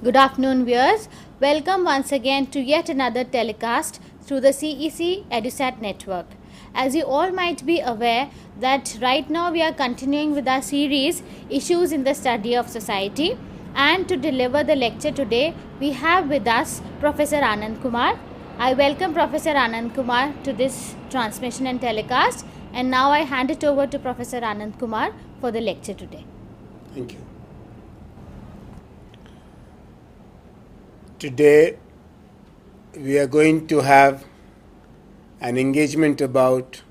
Good afternoon, viewers. Welcome once again to yet another telecast through the CEC EduSat network. As you all might be aware that right now we are continuing with our series Issues in the Study of Society, and to deliver the lecture today we have with us Professor Anand Kumar. I welcome Professor Anand Kumar to this transmission and telecast, and now I hand it over to Professor Anand Kumar for the lecture today. Thank you. Today we are going to have an engagement about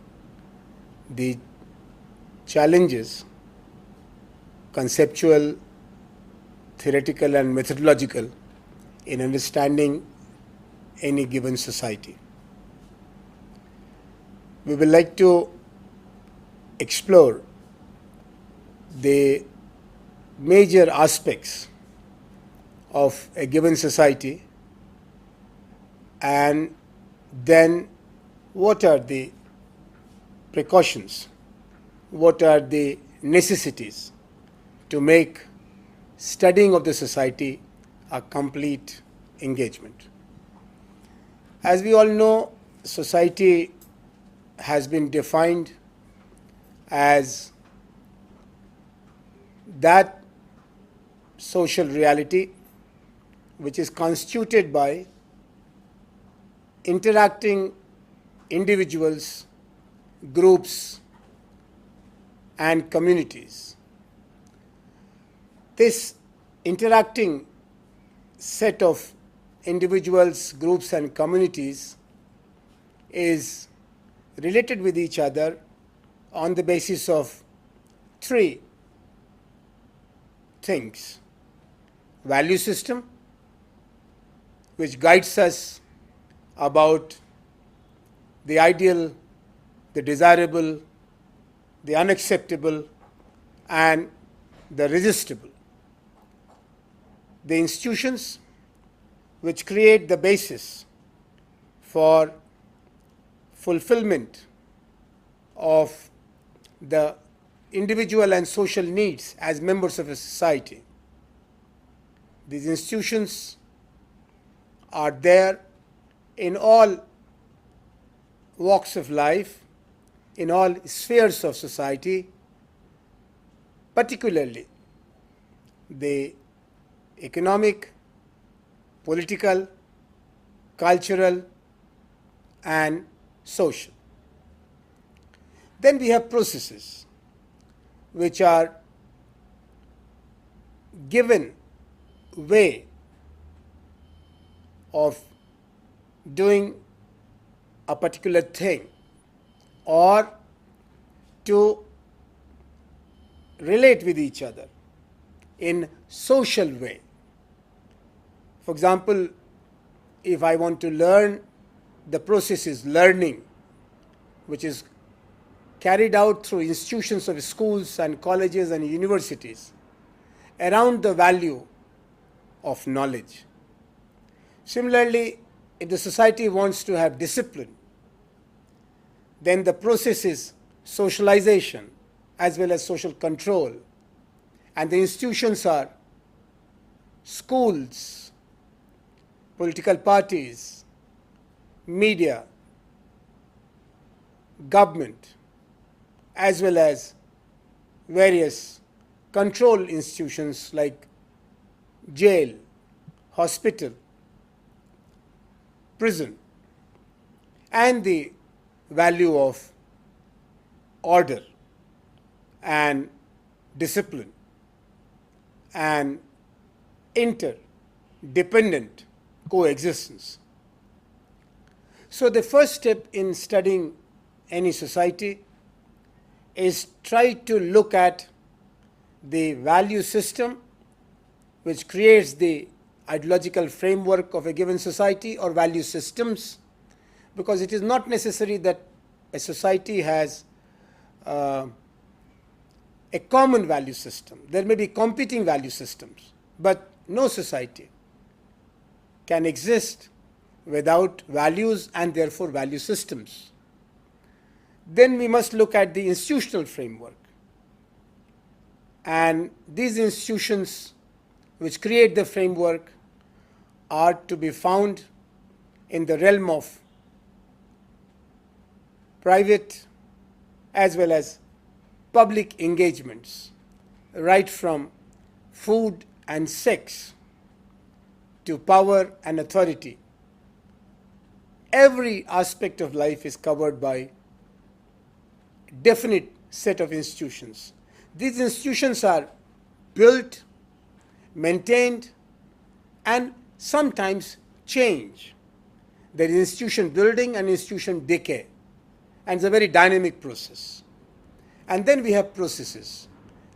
the challenges, conceptual, theoretical and methodological, in understanding any given society. We would like to explore the major aspects of a given society, and then what are the precautions, what are the necessities to make studying of the society a complete engagement. As we all know, society has been defined as that social reality which is constituted by interacting individuals, groups, and communities. This interacting set of individuals, groups, and communities is related with each other on the basis of three things: value system, which guides us about the ideal, the desirable, the unacceptable, and the resistible. The institutions which create the basis for fulfillment of the individual and social needs as members of a society. These institutions are there in all walks of life, in all spheres of society, particularly the economic, political, cultural, and social. Then we have processes which are given way of doing a particular thing or to relate with each other in social way. For example, if I want to learn, the process is learning, which is carried out through institutions of schools and colleges and universities around the value of knowledge. Similarly, if the society wants to have discipline, then the process is socialization as well as social control, and the institutions are schools, political parties, media, government, as well as various control institutions like jail, hospital, prison, and the value of order and discipline and interdependent coexistence. So the first step in studying any society is try to look at the value system which creates the ideological framework of a given society or value systems, because it is not necessary that a society has a common value system. There may be competing value systems, but no society can exist without values and therefore value systems. Then we must look at the institutional framework. And these institutions which create the framework are to be found in the realm of private as well as public engagements, right from food and sex to power and authority. Every aspect of life is covered by a definite set of institutions. These institutions are built, maintained, and sometimes change. There is institution building and institution decay, and it's a very dynamic process. And then we have processes,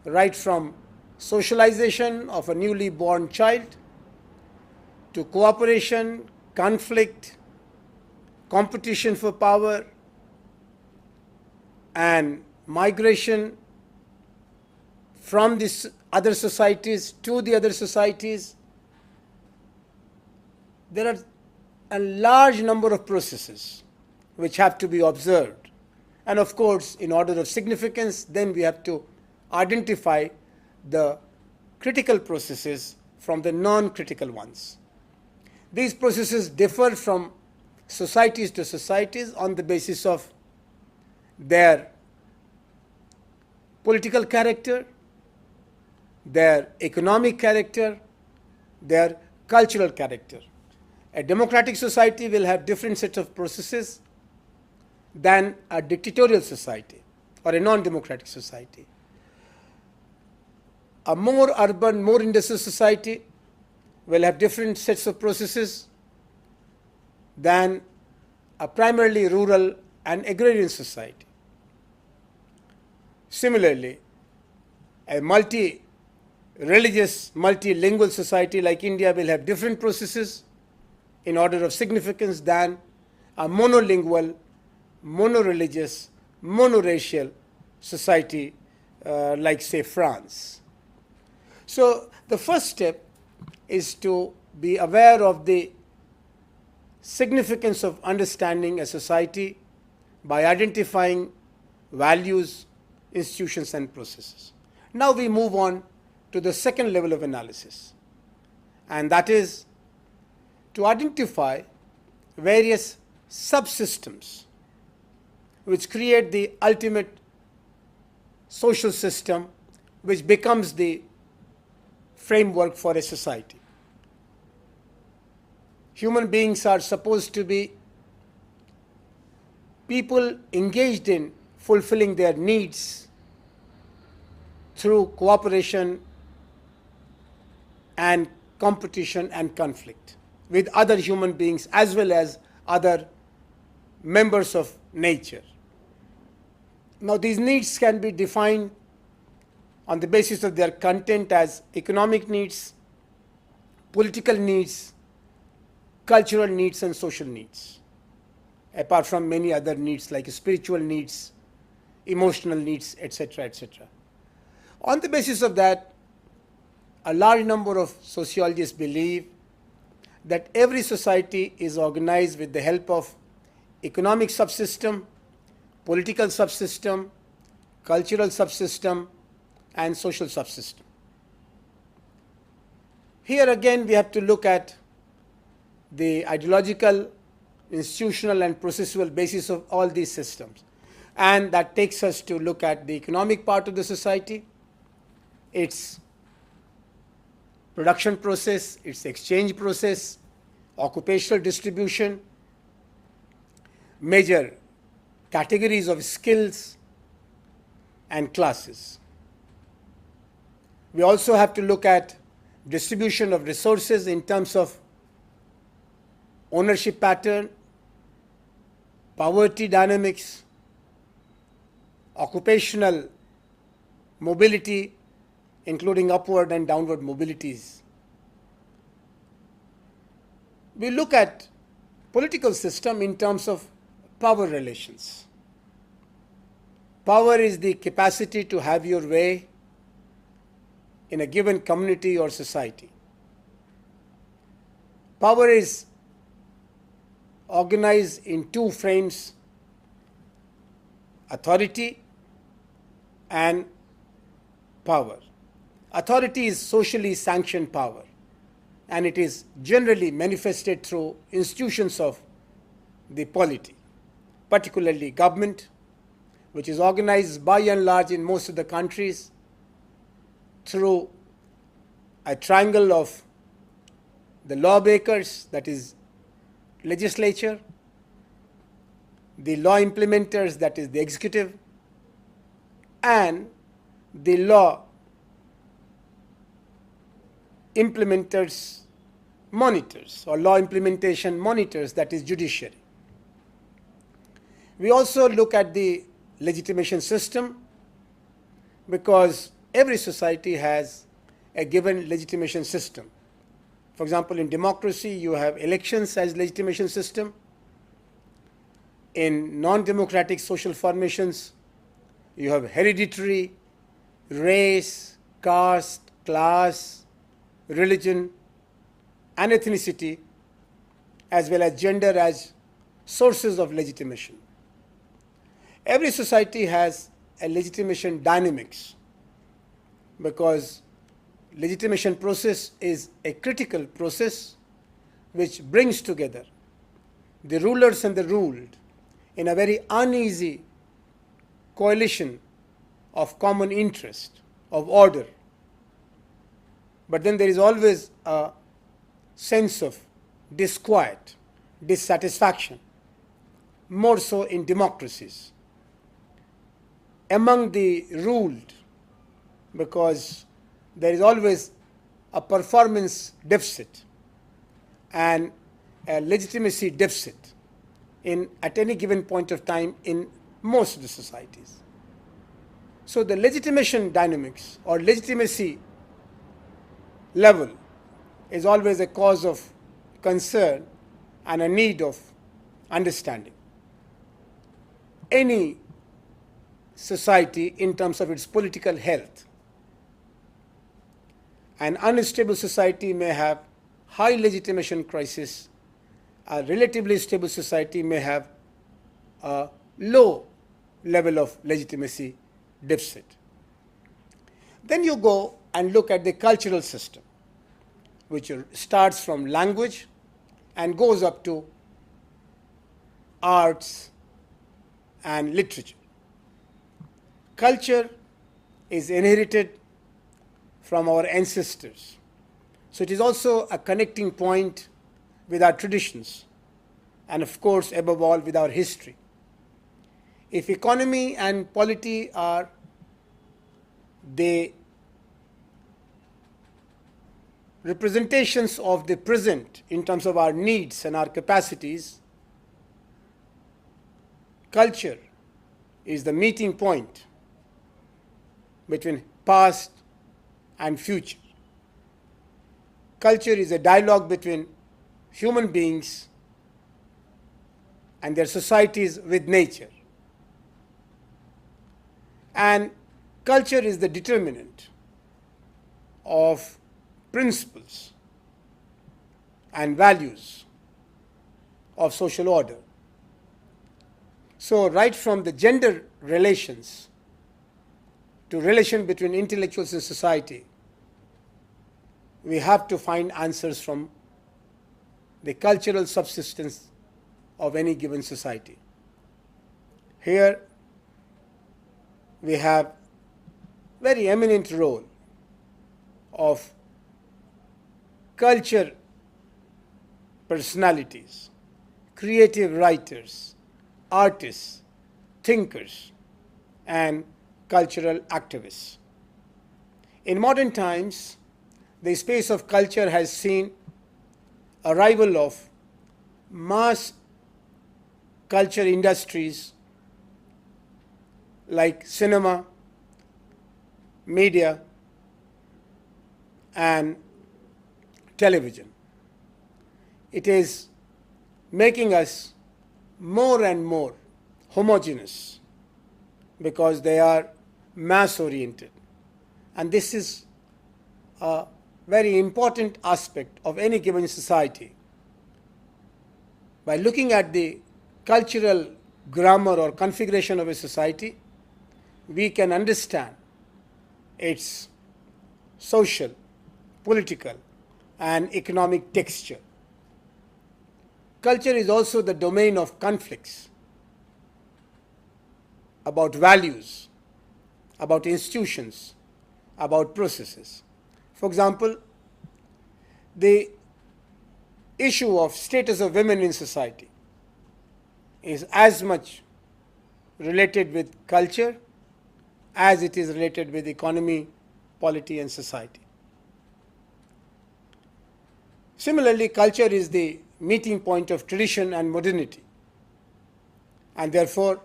right from socialization of a newly born child to cooperation, conflict, competition for power, and migration from these other societies to the other societies. There are a large number of processes which have to be observed. And of course, in order of significance, then we have to identify the critical processes from the non-critical ones. These processes differ from societies to societies on the basis of their political character, their economic character, their cultural character. A democratic society will have different sets of processes than a dictatorial society or a non-democratic society. A more urban, more industrial society will have different sets of processes than a primarily rural and agrarian society. Similarly, a multi-religious, multilingual society like India will have different processes in order of significance than a monolingual, monoreligious, monoracial society like, say, France. So the first step is to be aware of the significance of understanding a society by identifying values, institutions, and processes. Now we move on to the second level of analysis, and that is to identify various subsystems which create the ultimate social system which becomes the framework for a society. Human beings are supposed to be people engaged in fulfilling their needs through cooperation and competition and conflict with other human beings as well as other members of nature. Now, these needs can be defined on the basis of their content as economic needs, political needs, cultural needs, and social needs, apart from many other needs like spiritual needs, emotional needs, etc., etc. On the basis of that, a large number of sociologists believe that every society is organized with the help of economic subsystem, political subsystem, cultural subsystem, and social subsystem. Here again we have to look at the ideological, institutional, and processual basis of all these systems. And that takes us to look at the economic part of the society, its production process, its exchange process, occupational distribution, major categories of skills and classes. We also have to look at distribution of resources in terms of ownership pattern, poverty dynamics, occupational mobility, including upward and downward mobilities. we look at political system in terms of power relations. Power is the capacity to have your way in a given community or society. Power is organized in two frames: authority and power. Authority is socially sanctioned power, and it is generally manifested through institutions of the polity, particularly government, which is organized by and large in most of the countries through a triangle of the lawmakers, that is legislature, the law implementers, that is the executive, and the law implementers, monitors, or law implementation monitors, that is judiciary. We also look at the legitimation system because every society has a given legitimation system. For example, in democracy, you have elections as legitimation system. In non-democratic social formations, you have hereditary, race, caste, class, religion, and ethnicity, as well as gender as sources of legitimation. Every society has a legitimation dynamics because legitimation process is a critical process which brings together the rulers and the ruled in a very uneasy coalition of common interest, of order. But then there is always a sense of disquiet, dissatisfaction, more so in democracies, among the ruled, because there is always a performance deficit and a legitimacy deficit at any given point of time in most of the societies. So the legitimation dynamics or legitimacy level is always a cause of concern and a need of understanding. Any society, in terms of its political health, an unstable society may have high legitimation crisis. A relatively stable society may have a low level of legitimacy deficit. Then you go and look at the cultural system, which starts from language and goes up to arts and literature. Culture is inherited from our ancestors. So it is also a connecting point with our traditions and, of course, above all, with our history. If economy and polity are the representations of the present in terms of our needs and our capacities, culture is the meeting point between past and future. Culture is a dialogue between human beings and their societies with nature. And culture is the determinant of principles and values of social order. So right from the gender relations to relation between intellectuals in society, we have to find answers from the cultural subsistence of any given society. Here we have very eminent role of culture personalities, creative writers, artists, thinkers, and cultural activists. In modern times, the space of culture has seen arrival of mass culture industries like cinema, media, and television. it is making us more and more homogeneous because they are mass oriented. And this is a very important aspect of any given society. By looking at the cultural grammar or configuration of a society, we can understand its social, political, and economic texture. Culture is also the domain of conflicts about values, about institutions, about processes. For example, the issue of status of women in society is as much related with culture as it is related with economy, polity, and society. Similarly, culture is the meeting point of tradition and modernity, and therefore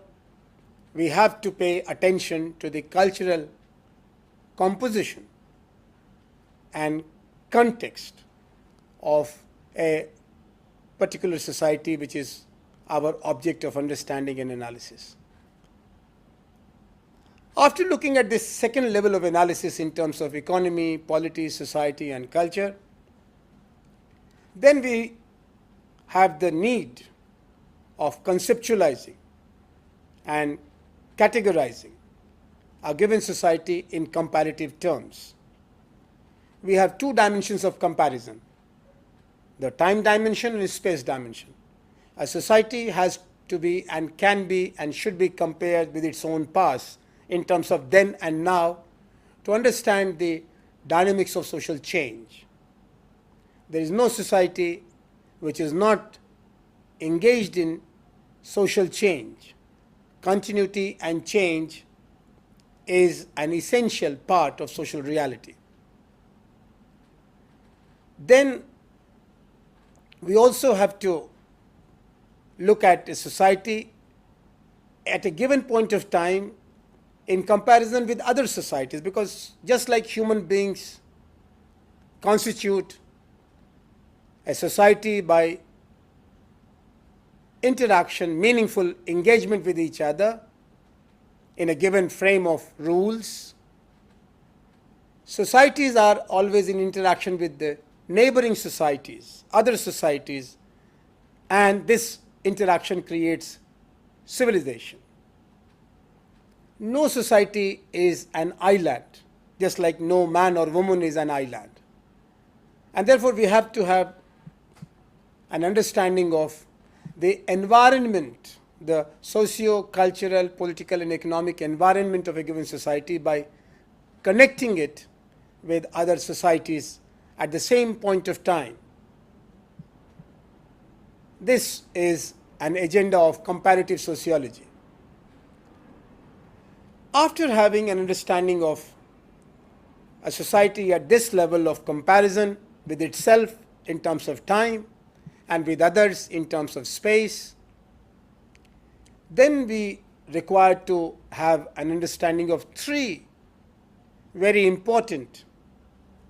we have to pay attention to the cultural composition and context of a particular society, which is our object of understanding and analysis. After looking at this second level of analysis in terms of economy, polity, society, and culture, then we have the need of conceptualizing and categorizing a given society in comparative terms. We have two dimensions of comparison, the time dimension and the space dimension. A society has to be and can be and should be compared with its own past in terms of then and now to understand the dynamics of social change. There is no society which is not engaged in social change. Continuity and change is an essential part of social reality. Then we also have to look at a society at a given point of time in comparison with other societies, because just like human beings constitute a society by interaction, meaningful engagement with each other in a given frame of rules, societies are always in interaction with the neighboring societies, other societies, and this interaction creates civilization. No society is an island, just like no man or woman is an island. And therefore we have to have an understanding of the environment, the socio-cultural, political, and economic environment of a given society by connecting it with other societies at the same point of time. This is an agenda of comparative sociology. After having an understanding of a society at this level of comparison with itself in terms of time and with others in terms of space, then we require to have an understanding of three very important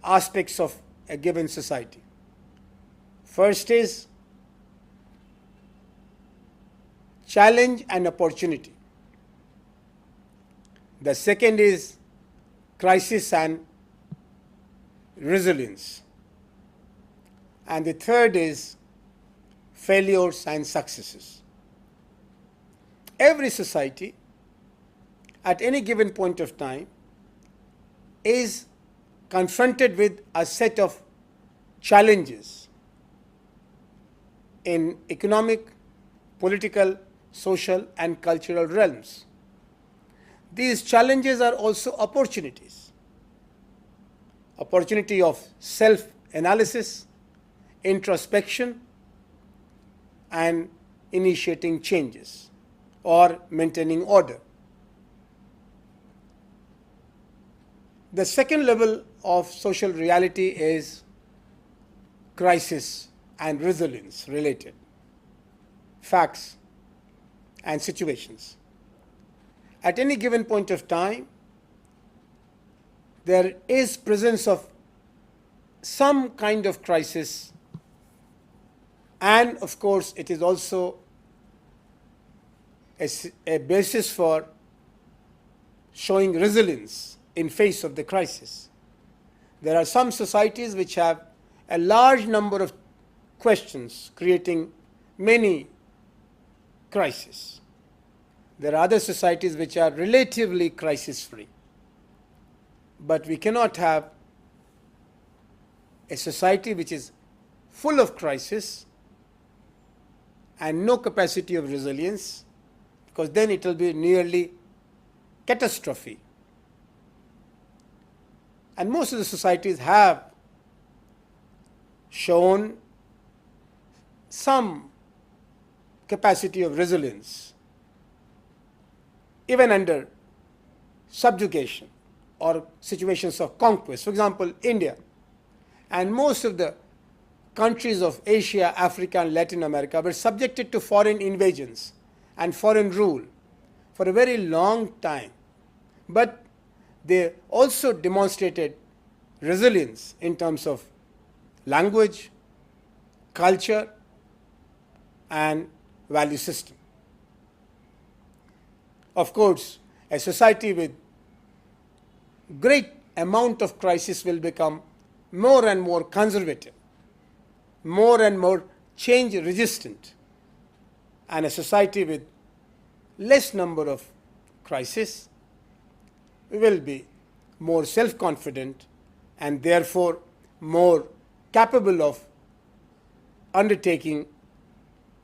aspects of a given society. First is challenge and opportunity. The second is crisis and resilience. And the third is failures and successes. Every society at any given point of time is confronted with a set of challenges in economic, political, social, and cultural realms. These challenges are also opportunities. Opportunity of self-analysis, introspection, and initiating changes or maintaining order. The second level of social reality is crisis and resilience related facts and situations. At any given point of time, there is presence of some kind of crisis And of course, it is also a basis for showing resilience in face of the crisis. There are some societies which have a large number of questions creating many crises. There are other societies which are relatively crisis-free. But we cannot have a society which is full of crisis and no capacity of resilience, because then it will be nearly catastrophe. And most of the societies have shown some capacity of resilience, even under subjugation or situations of conquest. For example, India and most of the countries of Asia, Africa, and Latin America were subjected to foreign invasions and foreign rule for a very long time. But they also demonstrated resilience in terms of language, culture, and value system. Of course, a society with great amount of crisis will become more and more conservative, more and more change resistant, and a society with less number of crises will be more self-confident and therefore more capable of undertaking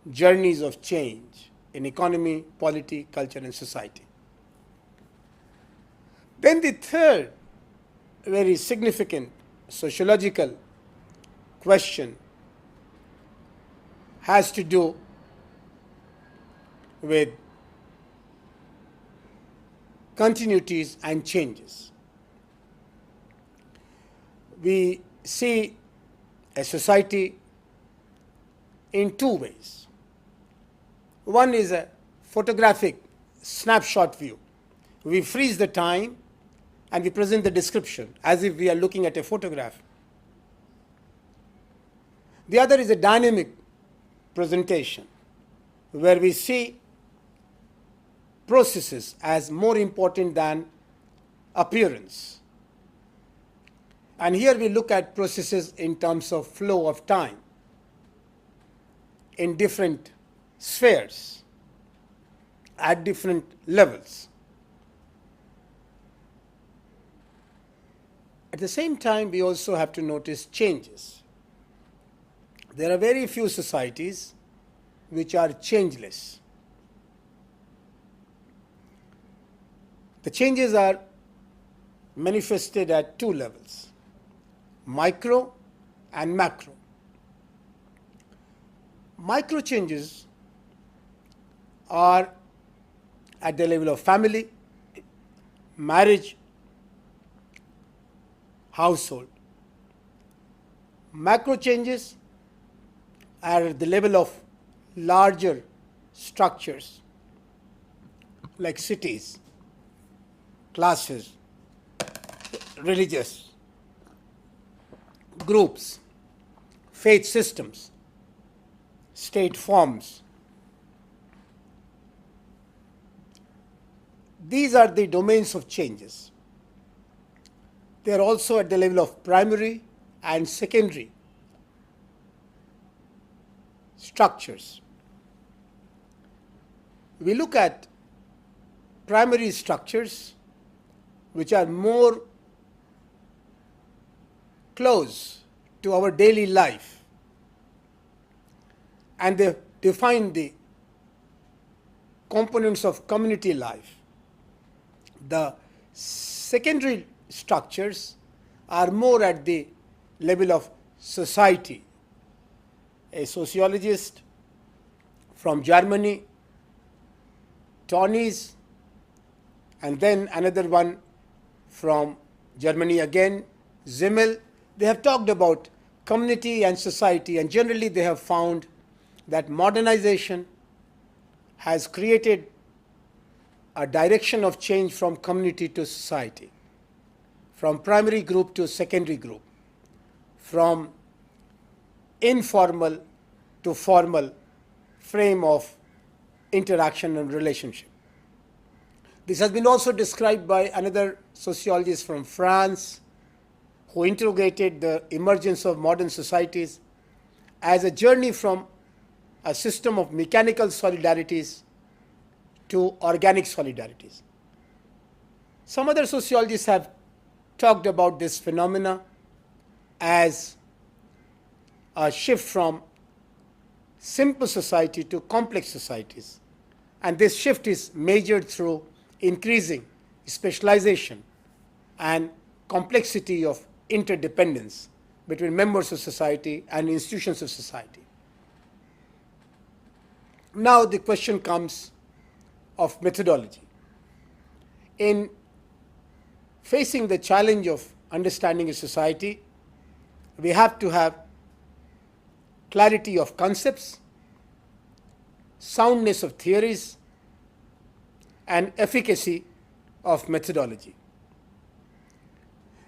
journeys of change in economy, polity, culture, and society. Then the third very significant sociological question has to do with continuities and changes. We see a society in two ways. One is a photographic snapshot view. We freeze the time and we present the description as if we are looking at a photograph. The other is a dynamic presentation where we see processes as more important than appearance. And here we look at processes in terms of flow of time in different spheres at different levels. At the same time, we also have to notice changes. There are very few societies which are changeless. The changes are manifested at two levels, micro and macro. Micro changes are at the level of family, marriage, household. Macro changes are at the level of larger structures like cities, classes, religious groups, faith systems, state forms. These are the domains of changes. They are also at the level of primary and secondary structures. We look at primary structures which are more close to our daily life, and they define the components of community life. The secondary structures are more at the level of society. A sociologist from Germany, Tönnies, and then another one from Germany again, Zimmel, they have talked about community and society, and generally they have found that modernization has created a direction of change from community to society, from primary group to secondary group, from informal to formal frame of interaction and relationship. This has been also described by another sociologist from France who interrogated the emergence of modern societies as a journey from a system of mechanical solidarities to organic solidarities. Some other sociologists have talked about this phenomena as a shift from simple society to complex societies. And this shift is measured through increasing specialization and complexity of interdependence between members of society and institutions of society. Now the question comes of methodology. In facing the challenge of understanding a society, we have to have clarity of concepts, soundness of theories, and efficacy of methodology.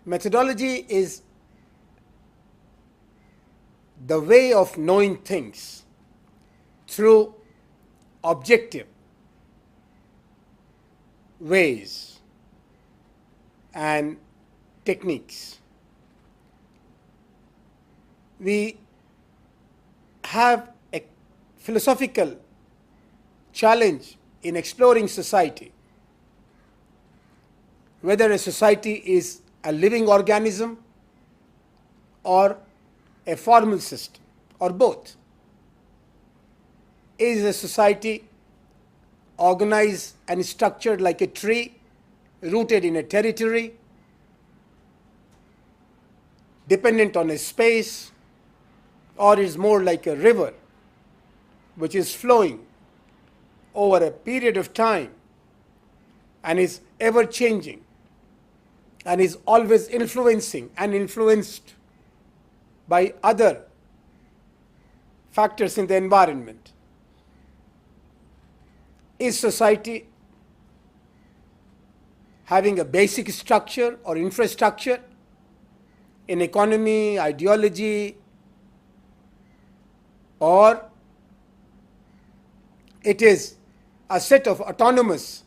Methodology is the way of knowing things through objective ways and techniques. We have a philosophical challenge in exploring society, whether a society is a living organism or a formal system or both. Is a society organized and structured like a tree rooted in a territory, dependent on a space, or is more like a river which is flowing over a period of time and is ever changing and is always influencing and influenced by other factors in the environment? Is society having a basic structure or infrastructure in economy, ideology, or it is a set of autonomous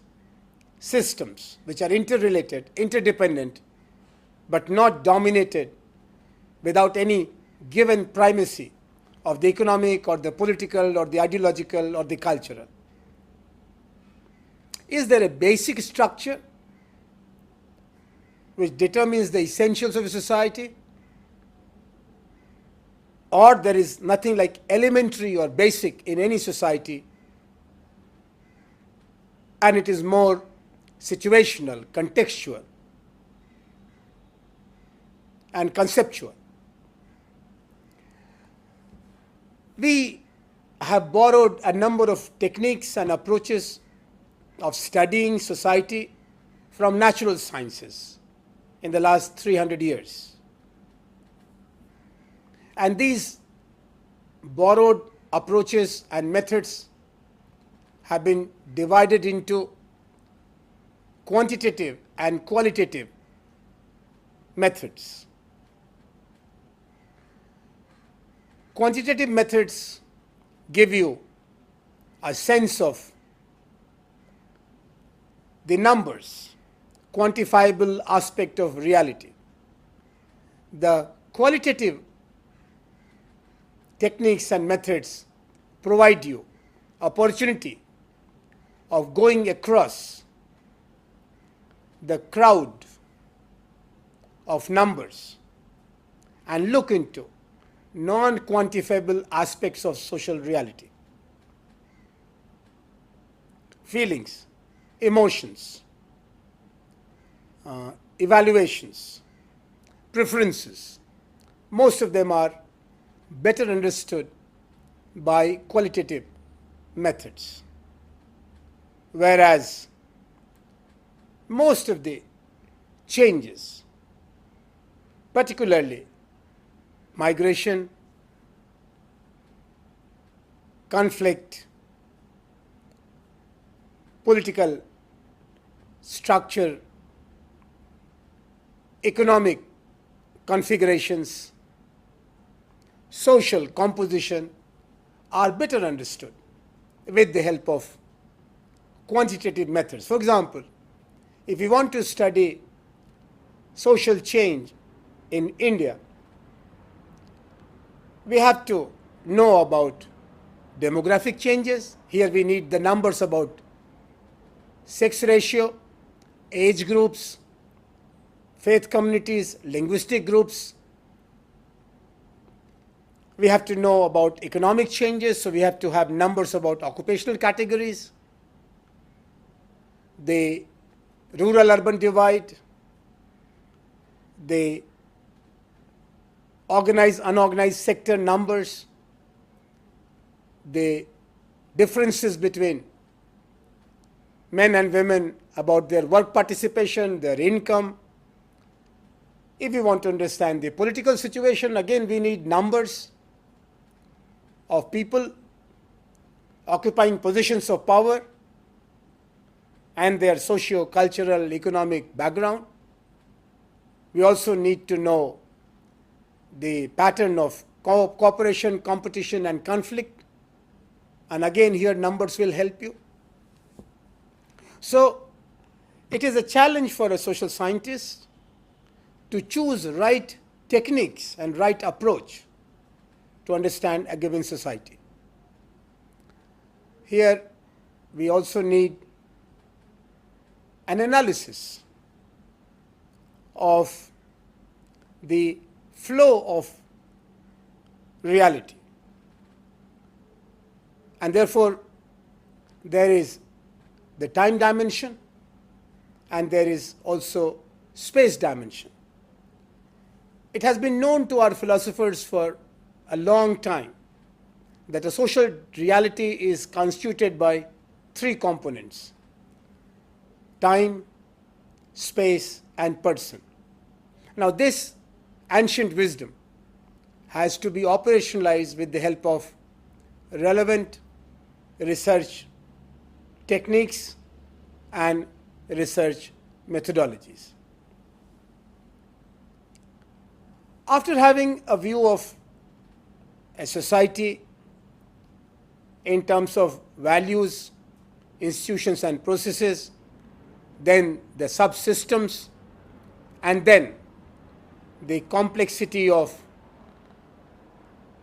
systems which are interrelated, interdependent, but not dominated without any given primacy of the economic or the political or the ideological or the cultural? Is there a basic structure which determines the essentials of a society? Or there is nothing like elementary or basic in any society, and it is more situational, contextual, and conceptual? We have borrowed a number of techniques and approaches of studying society from natural sciences in the last 300 years. And these borrowed approaches and methods have been divided into quantitative and qualitative methods. Quantitative methods give you a sense of the numbers, quantifiable aspect of reality. The qualitative techniques and methods provide you opportunity of going across the crowd of numbers and look into non-quantifiable aspects of social reality. Feelings, emotions, evaluations, preferences, most of them are better understood by qualitative methods, whereas most of the changes, particularly migration, conflict, political structure, economic configurations, social composition, are better understood with the help of quantitative methods. For example, if we want to study social change in India, we have to know about demographic changes. Here we need the numbers about sex ratio, age groups, faith communities, linguistic groups. We have to know about economic changes, so we have to have numbers about occupational categories, the rural-urban divide, the organized, unorganized sector numbers, the differences between men and women about their work participation, their income. If we want to understand the political situation, again we need numbers of people occupying positions of power and their socio-cultural, economic background. We also need to know the pattern of cooperation, competition, and conflict. And again, here numbers will help you. So it is a challenge for a social scientist to choose right techniques and right approach to understand a given society. Here we also need an analysis of the flow of reality. And therefore, there is the time dimension and there is also space dimension. It has been known to our philosophers for a long time that a social reality is constituted by three components: time, space, and person. Now, this ancient wisdom has to be operationalized with the help of relevant research techniques and research methodologies. After having a view of a society in terms of values, institutions, and processes, then the subsystems, and then the complexity of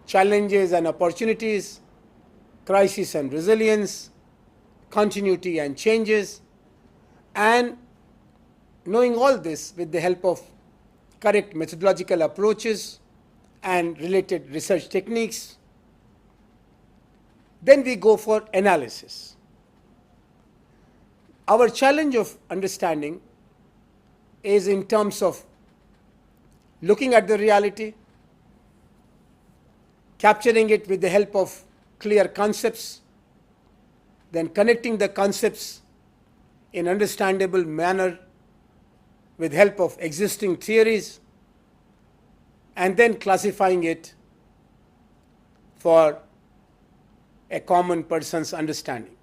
challenges and opportunities, crisis and resilience, continuity and changes, and knowing all this with the help of correct methodological approaches and related research techniques, then we go for analysis. Our challenge of understanding is in terms of looking at the reality, capturing it with the help of clear concepts, then connecting the concepts in understandable manner with help of existing theories, and then classifying it for a common person's understanding.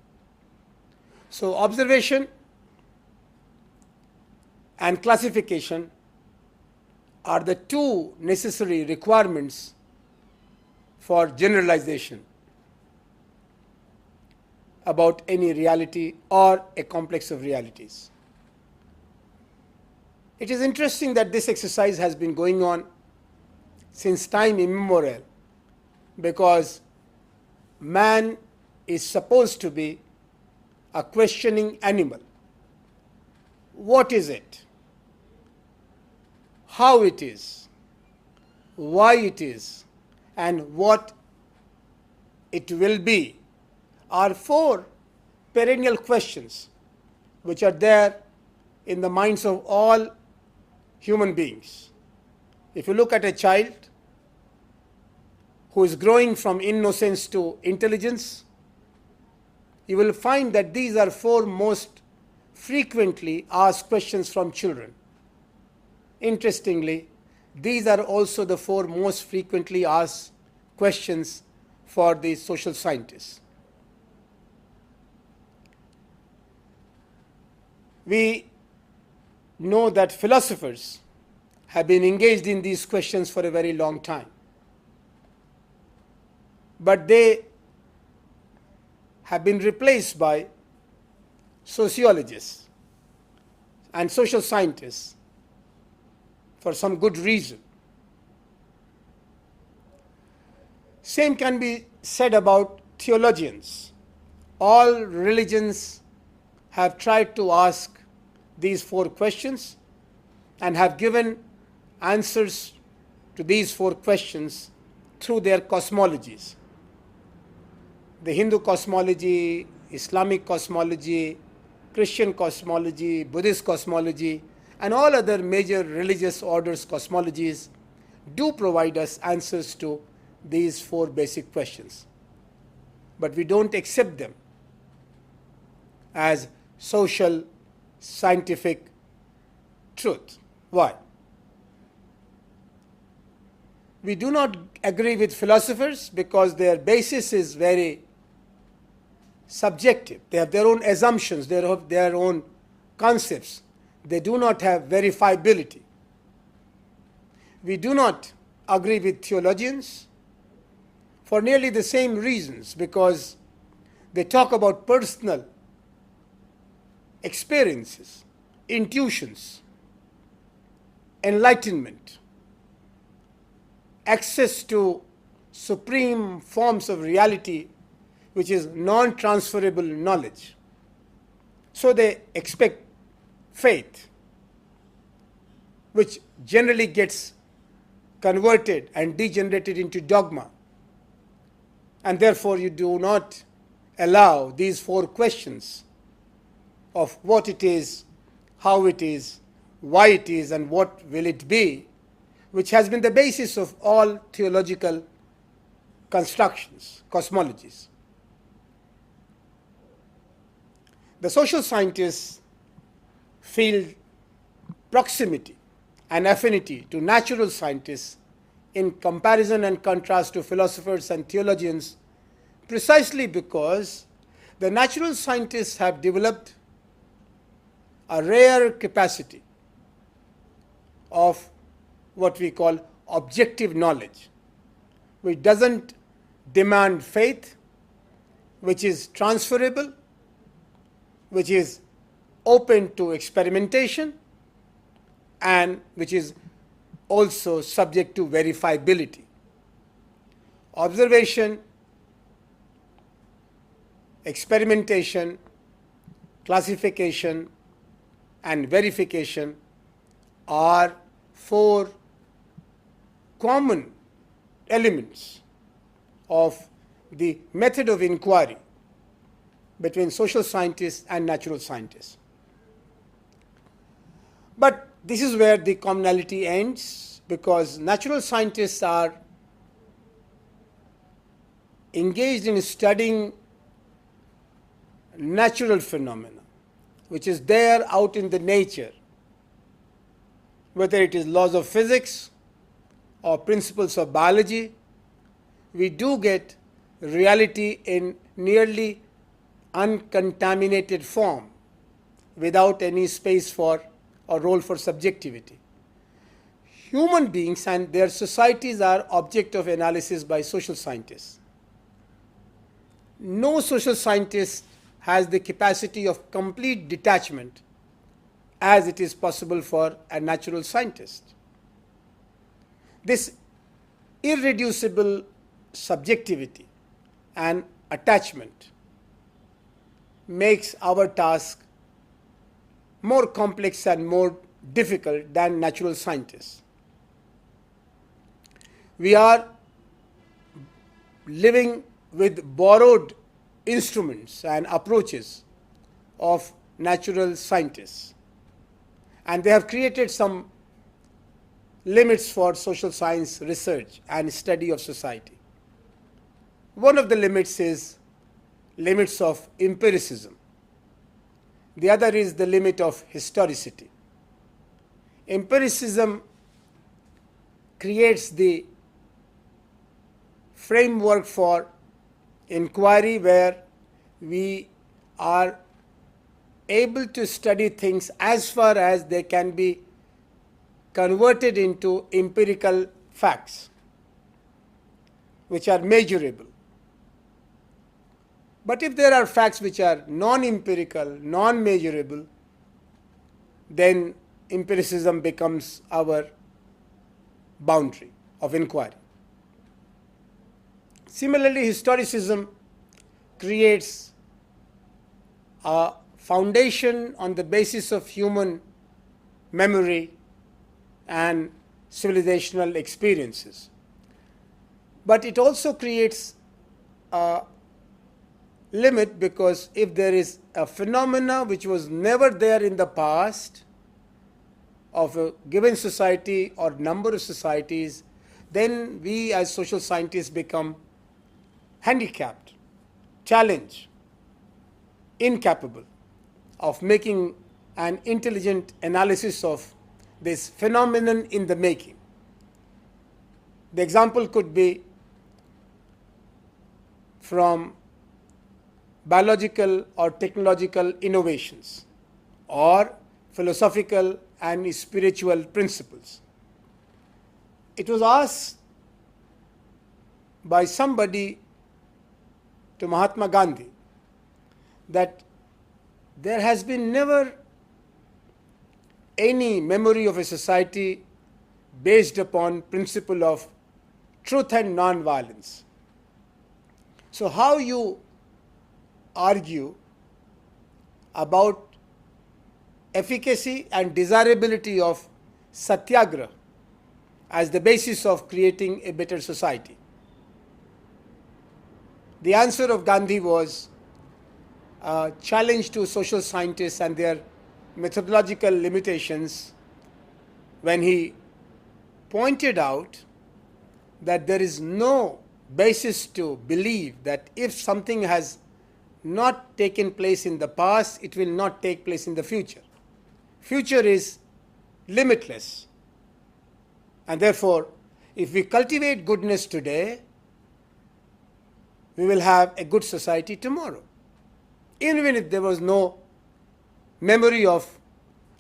So observation and classification are the two necessary requirements for generalization about any reality or a complex of realities. It is interesting that this exercise has been going on since time immemorial, because man is supposed to be a questioning animal. What is it? How it is? Why it is? And what it will be are four perennial questions which are there in the minds of all human beings. If you look at a child who is growing from innocence to intelligence, you will find that these are four most frequently asked questions from children. Interestingly, these are also the four most frequently asked questions for the social scientists. We know that philosophers have been engaged in these questions for a very long time, but they have been replaced by sociologists and social scientists for some good reason. Same can be said about theologians. All religions have tried to ask these 4 questions and have given answers to these 4 questions through their cosmologies. The Hindu cosmology, Islamic cosmology, Christian cosmology, Buddhist cosmology, and all other major religious orders' cosmologies do provide us answers to these 4 basic questions. But we don't accept them as social, scientific truth. Why? We do not agree with philosophers because their basis is very subjective. They have their own assumptions, they have their own concepts. They do not have verifiability. We do not agree with theologians for nearly the same reasons, because they talk about personal experiences, intuitions, enlightenment, access to supreme forms of reality, which is non-transferable knowledge. So they expect faith, which generally gets converted and degenerated into dogma. And therefore you do not allow these 4 questions of what it is, how it is, why it is, and what will it be, which has been the basis of all theological constructions, cosmologies. The social scientists feel proximity and affinity to natural scientists in comparison and contrast to philosophers and theologians, precisely because the natural scientists have developed a rare capacity of what we call objective knowledge, which doesn't demand faith, which is transferable, which is open to experimentation, and which is also subject to verifiability. Observation, experimentation, classification, and verification are 4 common elements of the method of inquiry between social scientists and natural scientists. But this is where the commonality ends, because natural scientists are engaged in studying natural phenomena, which is there out in the nature, whether it is laws of physics or principles of biology. We do get reality in nearly uncontaminated form without any space for or role for subjectivity. Human beings and their societies are object of analysis by social scientists. No social scientist has the capacity of complete detachment as it is possible for a natural scientist. This irreducible subjectivity and attachment makes our task more complex and more difficult than natural scientists. We are living with borrowed instruments and approaches of natural scientists, and they have created some limits for social science research and study of society. One of the limits is limits of empiricism. The other is the limit of historicity. Empiricism creates the framework for inquiry, where we are able to study things as far as they can be converted into empirical facts, which are measurable. But if there are facts which are non-empirical, non-measurable, then empiricism becomes our boundary of inquiry. Similarly, historicism creates a foundation on the basis of human memory and civilizational experiences. But it also creates a limit, because if there is a phenomena which was never there in the past of a given society or number of societies, then we as social scientists become handicapped, challenged, incapable of making an intelligent analysis of this phenomenon in the making. The example could be from biological or technological innovations, or philosophical and spiritual principles. It was asked by somebody to Mahatma Gandhi that there has been never any memory of a society based upon principle of truth and non-violence. So how you argue about efficacy and desirability of satyagraha as the basis of creating a better society? The answer of Gandhi was a challenge to social scientists and their methodological limitations, when he pointed out that there is no basis to believe that if something has not taken place in the past, it will not take place in the future. Future is limitless. And therefore, if we cultivate goodness today, we will have a good society tomorrow, even if there was no memory of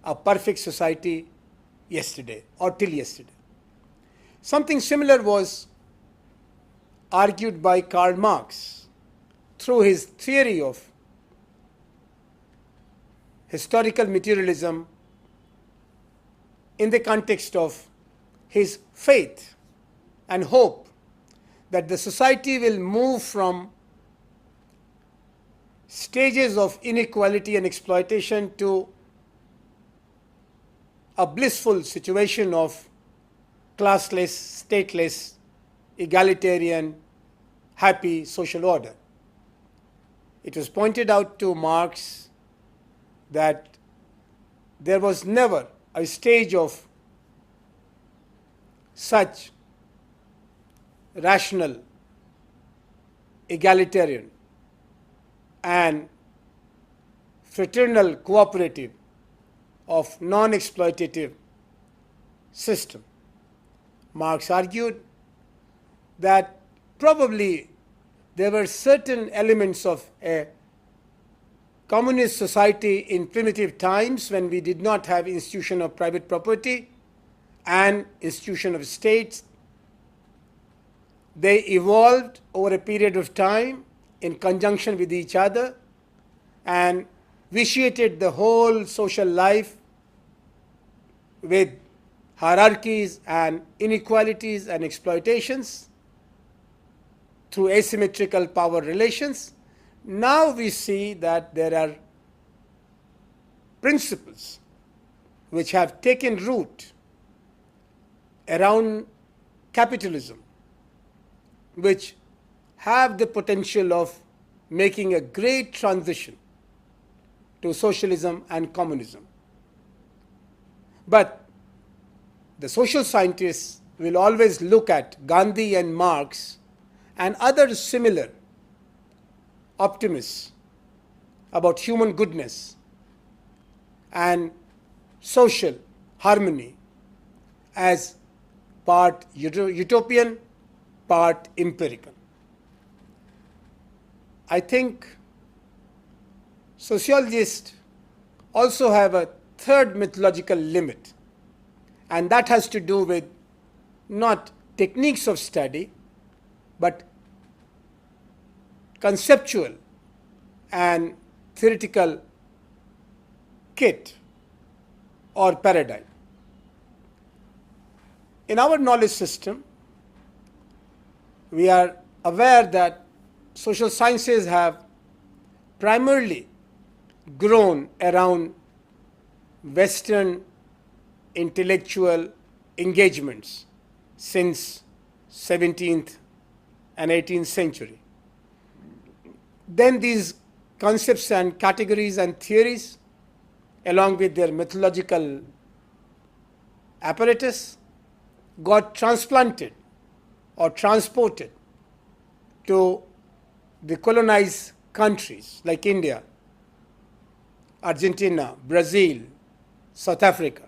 a perfect society yesterday or till yesterday. Something similar was argued by Karl Marx through his theory of historical materialism in the context of his faith and hope that the society will move from stages of inequality and exploitation to a blissful situation of classless, stateless, egalitarian, happy social order. It was pointed out to Marx that there was never a stage of such rational, egalitarian, and fraternal cooperative of non-exploitative system. Marx argued that probably there were certain elements of a communist society in primitive times when we did not have institution of private property and institution of states. They evolved over a period of time in conjunction with each other and vitiated the whole social life with hierarchies and inequalities and exploitations through asymmetrical power relations. Now we see that there are principles which have taken root around capitalism, which have the potential of making a great transition to socialism and communism. But the social scientists will always look at Gandhi and Marx and other similar optimists about human goodness and social harmony as part utopian, part empirical. I think sociologists also have a third methodological limit, and that has to do with not techniques of study, but conceptual an theoretical kit or paradigm. In our knowledge system, we are aware that social sciences have primarily grown around Western intellectual engagements since 17th and 18th century. Then these concepts and categories and theories, along with their methodological apparatus, got transplanted or transported to the colonized countries like India, Argentina, Brazil, South Africa.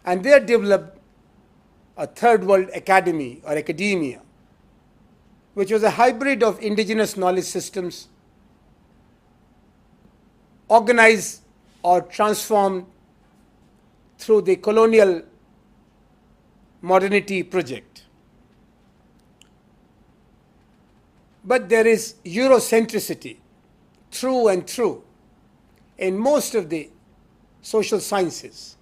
And there developed a third world academy or academia, which was a hybrid of indigenous knowledge systems organized or transformed through the colonial modernity project. But there is Eurocentricity through and through in most of the social sciences,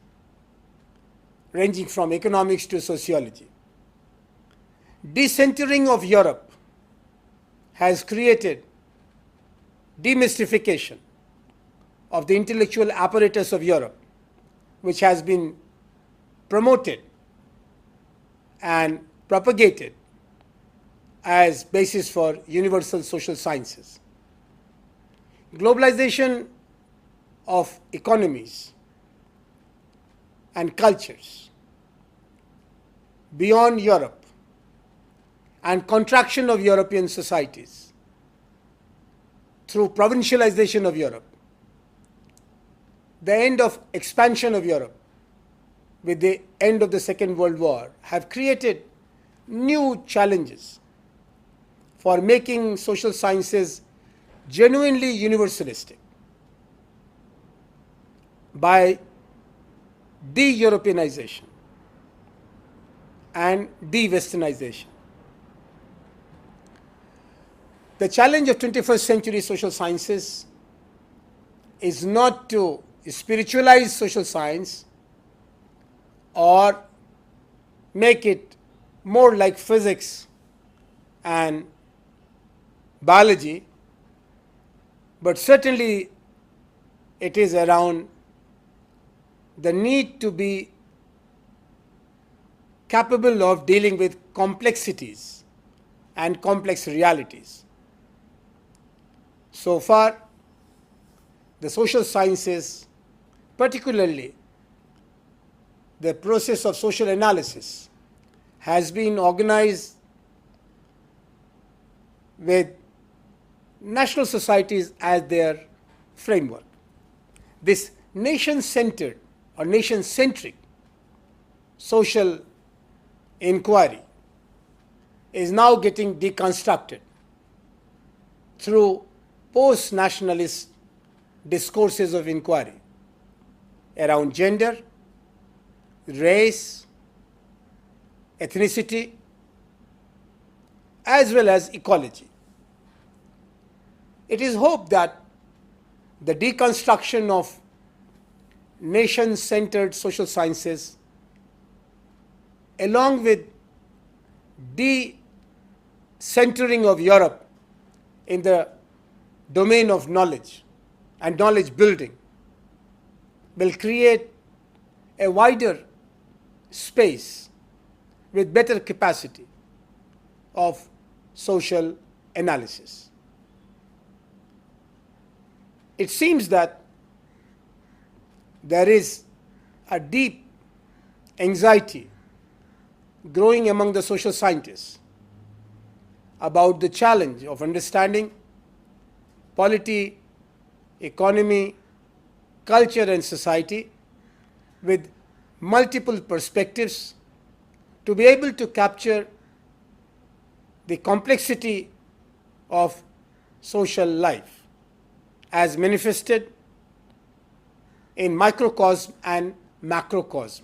ranging from economics to sociology. Decentering of Europe has created demystification of the intellectual apparatus of Europe, which has been promoted and propagated as basis for universal social sciences. Globalization of economies and cultures beyond Europe and contraction of European societies through provincialization of Europe, the end of expansion of Europe with the end of the Second World War have created new challenges for making social sciences genuinely universalistic by de-Europeanization and de-Westernization. The challenge of 21st century social sciences is not to spiritualize social science or make it more like physics and biology, but certainly it is around the need to be capable of dealing with complexities and complex realities. So far, the social sciences, particularly the process of social analysis, has been organized with national societies as their framework. This nation-centered or nation-centric social inquiry is now getting deconstructed through post-nationalist discourses of inquiry around gender, race, ethnicity, as well as ecology. It is hoped that the deconstruction of nation-centered social sciences, along with de-centering of Europe in the domain of knowledge and knowledge building, will create a wider space with better capacity of social analysis. It seems that there is a deep anxiety growing among the social scientists about the challenge of understanding polity, economy, culture, and society with multiple perspectives to be able to capture the complexity of social life as manifested in microcosm and macrocosm,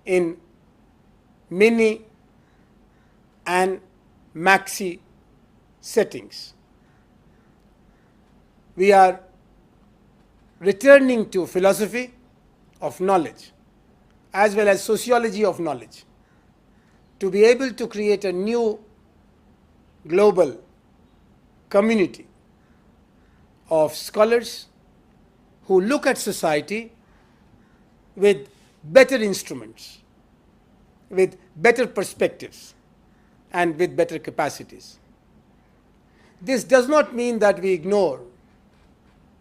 in mini and maxi settings. we are returning to philosophy of knowledge as well as sociology of knowledge to be able to create a new global community of scholars who look at society with better instruments, with better perspectives, and with better capacities. This does not mean that we ignore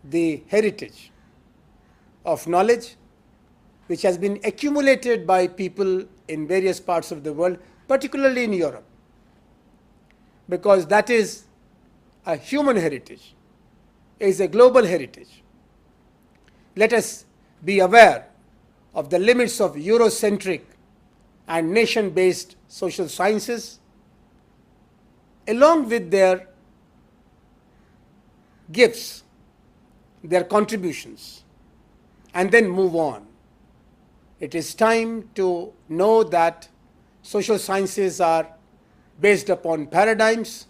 the heritage of knowledge which has been accumulated by people in various parts of the world, particularly in Europe, because that is a human heritage, is a global heritage. Let us be aware of the limits of Eurocentric and nation-based social sciences, along with their gifts, their contributions, and then move on. It is time to know that social sciences are based upon paradigms.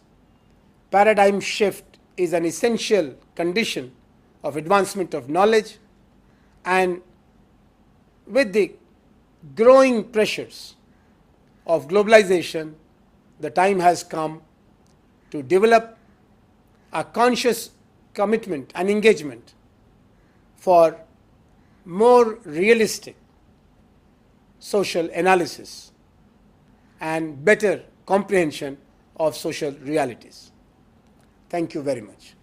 Paradigm shift is an essential condition of advancement of knowledge, and with the growing pressures of globalization, the time has come to develop a conscious commitment and engagement for more realistic social analysis and better comprehension of social realities. Thank you very much.